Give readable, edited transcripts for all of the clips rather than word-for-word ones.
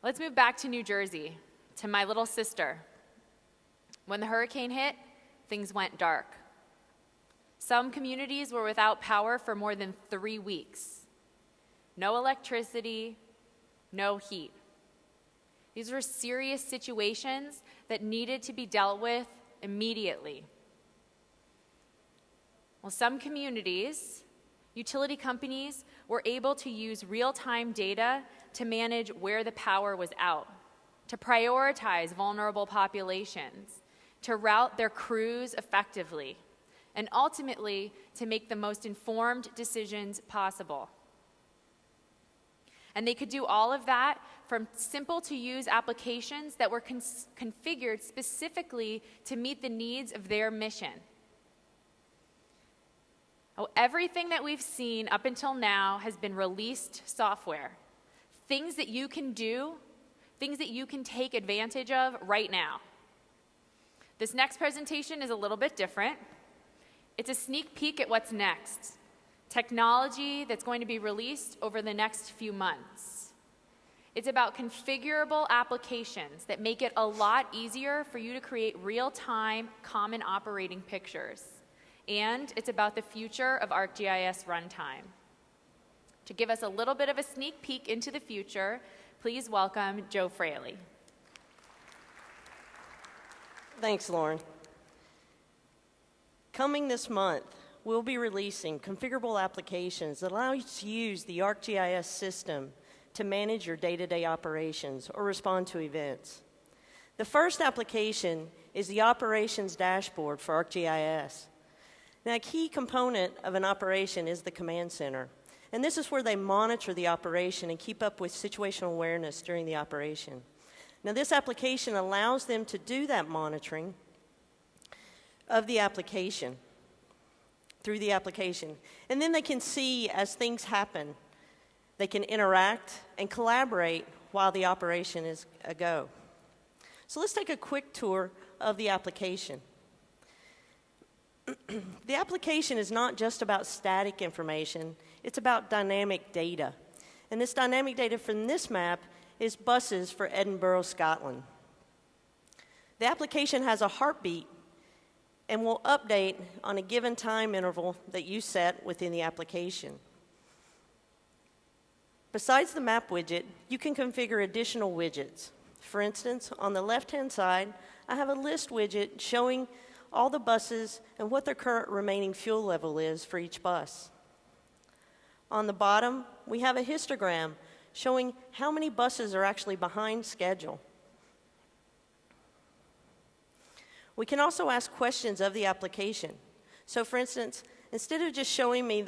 Let's move back to New Jersey, to my little sister. When the hurricane hit, things went dark. Some communities were without power for more than 3 weeks. No electricity, no heat. These were serious situations that needed to be dealt with immediately. Well, some communities, utility companies, were able to use real-time data to manage where the power was out, to prioritize vulnerable populations, to route their crews effectively, and ultimately to make the most informed decisions possible. And they could do all of that from simple-to-use applications that were configured specifically to meet the needs of their mission. Oh, everything that we've seen up until now has been released software. Things that you can do, things that you can take advantage of right now. This next presentation is a little bit different. It's a sneak peek at what's next. Technology that's going to be released over the next few months. It's about configurable applications that make it a lot easier for you to create real-time common operating pictures. And it's about the future of ArcGIS runtime. To give us a little bit of a sneak peek into the future, please welcome Joe Fraley. Thanks, Lauren. Coming this month, we'll be releasing configurable applications that allow you to use the ArcGIS system to manage your day-to-day operations or respond to events. The first application is the Operations Dashboard for ArcGIS. Now, a key component of an operation is the command center, and this is where they monitor the operation and keep up with situational awareness during the operation. Now, this application allows them to do that monitoring of the application, through the application. And then they can see as things happen. They can interact and collaborate while the operation is a go. So let's take a quick tour of the application. The application is not just about static information, it's about dynamic data. And this dynamic data from this map is buses for Edinburgh, Scotland. The application has a heartbeat and will update on a given time interval that you set within the application. Besides the map widget, you can configure additional widgets. For instance, on the left-hand side, I have a list widget showing all the buses and what their current remaining fuel level is for each bus. On the bottom, we have a histogram showing how many buses are actually behind schedule. We can also ask questions of the application. So for instance, instead of just showing me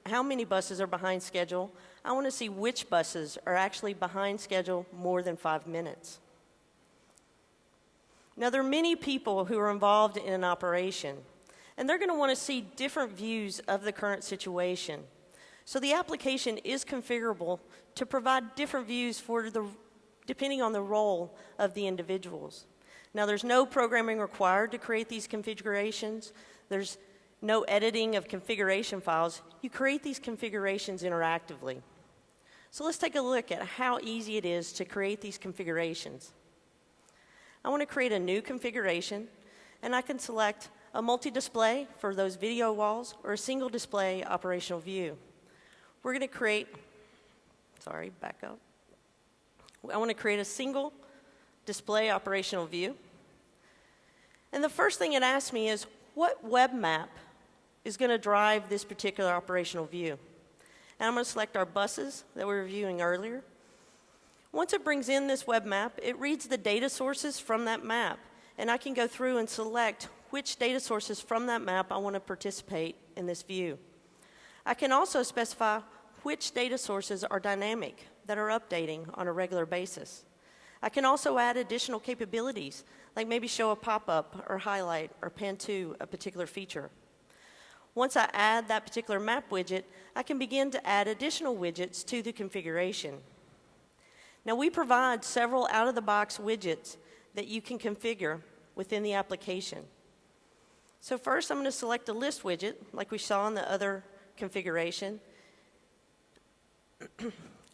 how many buses are behind schedule, I want to see which buses are actually behind schedule more than 5 minutes. Now, there are many people who are involved in an operation, and they're going to want to see different views of the current situation. So the application is configurable to provide different views depending on the role of the individuals. Now, there's no programming required to create these configurations. There's no editing of configuration files. You create these configurations interactively. So let's take a look at how easy it is to create these configurations. I want to create a new configuration, and I can select a multi-display for those video walls or a single display operational view. We're going to create, back up. I want to create a single display operational view. And the first thing it asks me is, what web map is going to drive this particular operational view? And I'm going to select our buses that we were viewing earlier. Once it brings in this web map, it reads the data sources from that map. And I can go through and select which data sources from that map I want to participate in this view. I can also specify which data sources are dynamic, that are updating on a regular basis. I can also add additional capabilities, like maybe show a pop-up or highlight or pan to a particular feature. Once I add that particular map widget, I can begin to add additional widgets to the configuration. Now, we provide several out-of-the-box widgets that you can configure within the application. So first, I'm going to select a list widget, like we saw in the other configuration.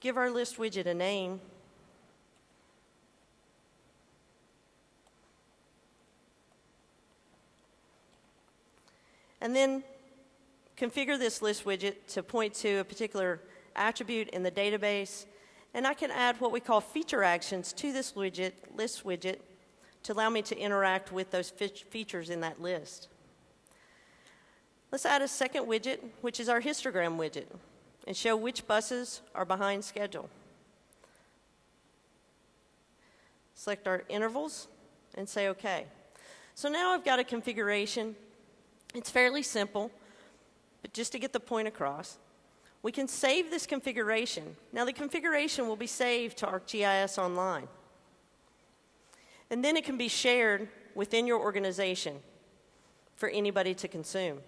Give our list widget a name. and then configure this list widget to point to a particular attribute in the database. And I can add what we call feature actions to this list widget, to allow me to interact with those features in that list. Let's add a second widget, which is our histogram widget, and show which buses are behind schedule. Select our intervals and say OK. So now I've got a configuration. It's fairly simple, but just to get the point across, we can save this configuration. Now the configuration will be saved to ArcGIS Online. And then it can be shared within your organization for anybody to consume.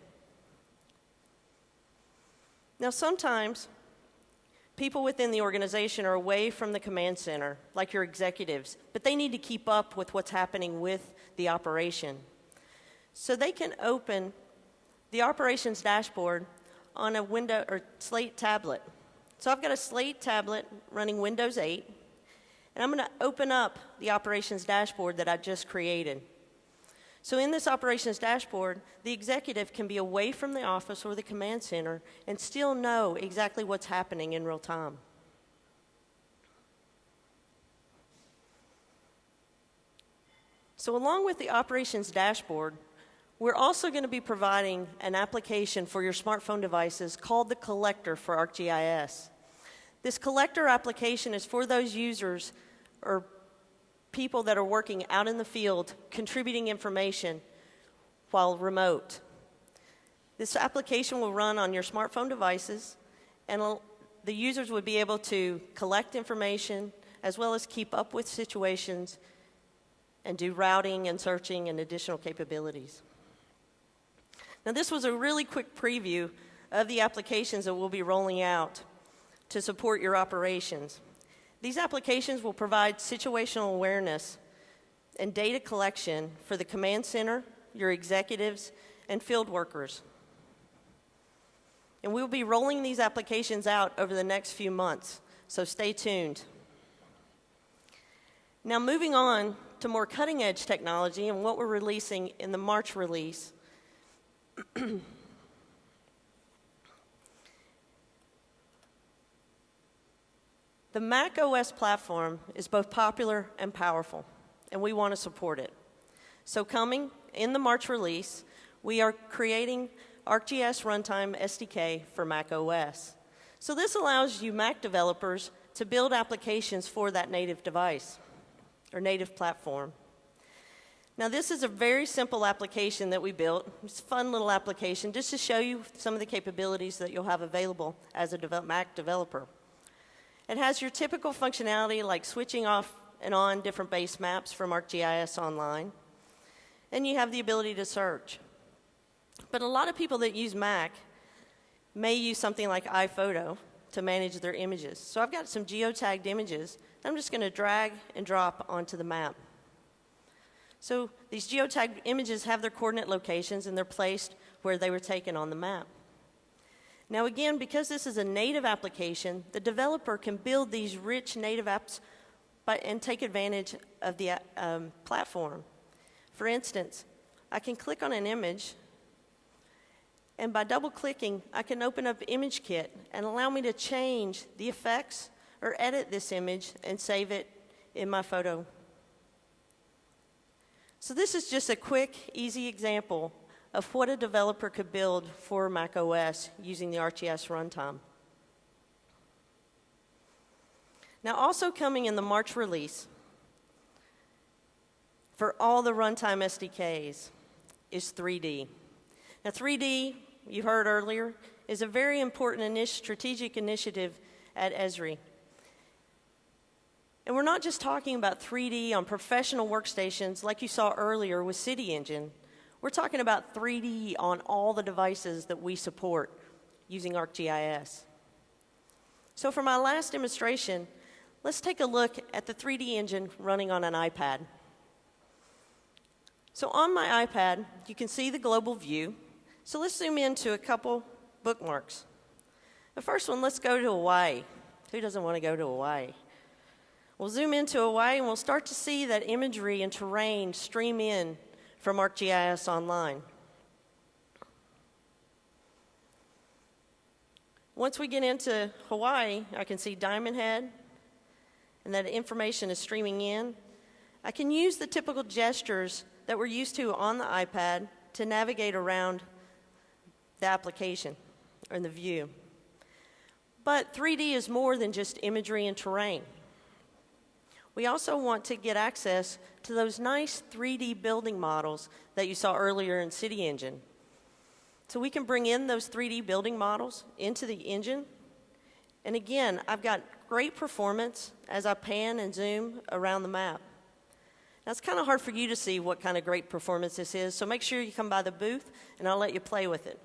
Now sometimes people within the organization are away from the command center, like your executives, but they need to keep up with what's happening with the operation. So they can open the operations dashboard on a window or Slate tablet. So I've got a Slate tablet running Windows 8, and I'm going to open up the operations dashboard that I just created. So in this operations dashboard, the executive can be away from the office or the command center and still know exactly what's happening in real time. So along with the operations dashboard, we're also going to be providing an application for your smartphone devices called the Collector for ArcGIS. This Collector application is for those users or people that are working out in the field, contributing information while remote. This application will run on your smartphone devices, and the users would be able to collect information as well as keep up with situations and do routing and searching and additional capabilities. Now, this was a really quick preview of the applications that we'll be rolling out to support your operations. These applications will provide situational awareness and data collection for the command center, your executives, and field workers. And we'll be rolling these applications out over the next few months, so stay tuned. Now, moving on to more cutting-edge technology and what we're releasing in the March release. The Mac OS platform is both popular and powerful, and we want to support it. So coming in the March release, we are creating ArcGIS Runtime SDK for Mac OS. So this allows you Mac developers to build applications for that native device or native platform. Now this is a very simple application that we built. It's a fun little application just to show you some of the capabilities that you'll have available as a Mac developer. It has your typical functionality like switching off and on different base maps from ArcGIS Online. And you have the ability to search. But a lot of people that use Mac may use something like iPhoto to manage their images. So I've got some geotagged images that I'm just going to drag and drop onto the map. So these geotagged images have their coordinate locations and they're placed where they were taken on the map. Now again, because this is a native application, the developer can build these rich native apps and take advantage of the platform. For instance, I can click on an image, and by double-clicking, I can open up ImageKit and allow me to change the effects or edit this image and save it in my photo. So this is just a quick, easy example of what a developer could build for Mac OS using the ArcGIS Runtime. Now also coming in the March release for all the Runtime SDKs is 3D. Now 3D, you heard earlier, is a very important strategic initiative at Esri. And we're not just talking about 3D on professional workstations like you saw earlier with CityEngine. We're talking about 3D on all the devices that we support using ArcGIS. So for my last demonstration, let's take a look at the 3D engine running on an iPad. So on my iPad, you can see the global view. So let's zoom into a couple bookmarks. The first one, let's go to Hawaii. Who doesn't want to go to Hawaii? We'll zoom into Hawaii and we'll start to see that imagery and terrain stream in from ArcGIS Online. Once we get into Hawaii, I can see Diamond Head, and that information is streaming in. I can use the typical gestures that we're used to on the iPad to navigate around the application or the view. But 3D is more than just imagery and terrain. We also want to get access to those nice 3D building models that you saw earlier in City Engine. So we can bring in those 3D building models into the engine. And again, I've got great performance as I pan and zoom around the map. Now, it's kind of hard for you to see what kind of great performance this is, so make sure you come by the booth, and I'll let you play with it.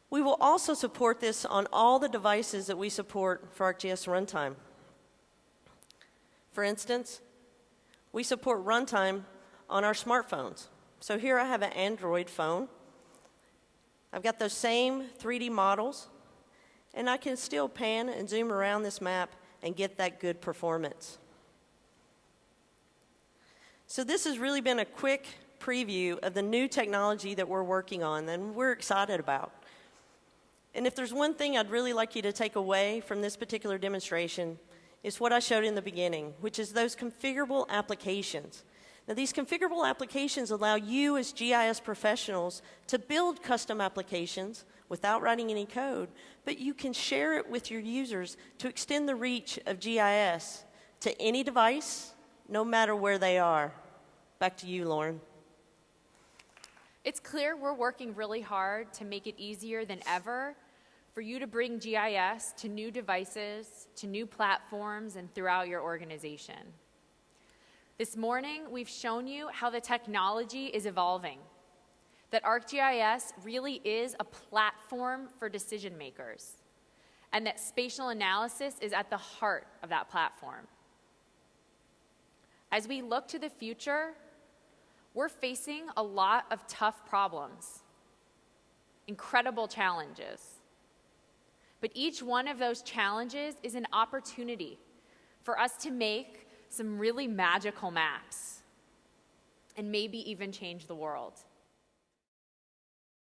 We will also support this on all the devices that we support for ArcGIS Runtime. For instance, we support Runtime on our smartphones. So here I have an Android phone. I've got those same 3D models, and I can still pan and zoom around this map and get that good performance. So this has really been a quick preview of the new technology that we're working on and we're excited about. And if there's one thing I'd really like you to take away from this particular demonstration, it's what I showed in the beginning, which is those configurable applications. Now, these configurable applications allow you as GIS professionals to build custom applications without writing any code, but you can share it with your users to extend the reach of GIS to any device, no matter where they are. Back to you, Lauren. It's clear we're working really hard to make it easier than ever for you to bring GIS to new devices, to new platforms, and throughout your organization. This morning, we've shown you how the technology is evolving, that ArcGIS really is a platform for decision makers, and that spatial analysis is at the heart of that platform. As we look to the future, we're facing a lot of tough problems, incredible challenges. But each one of those challenges is an opportunity for us to make some really magical maps and maybe even change the world.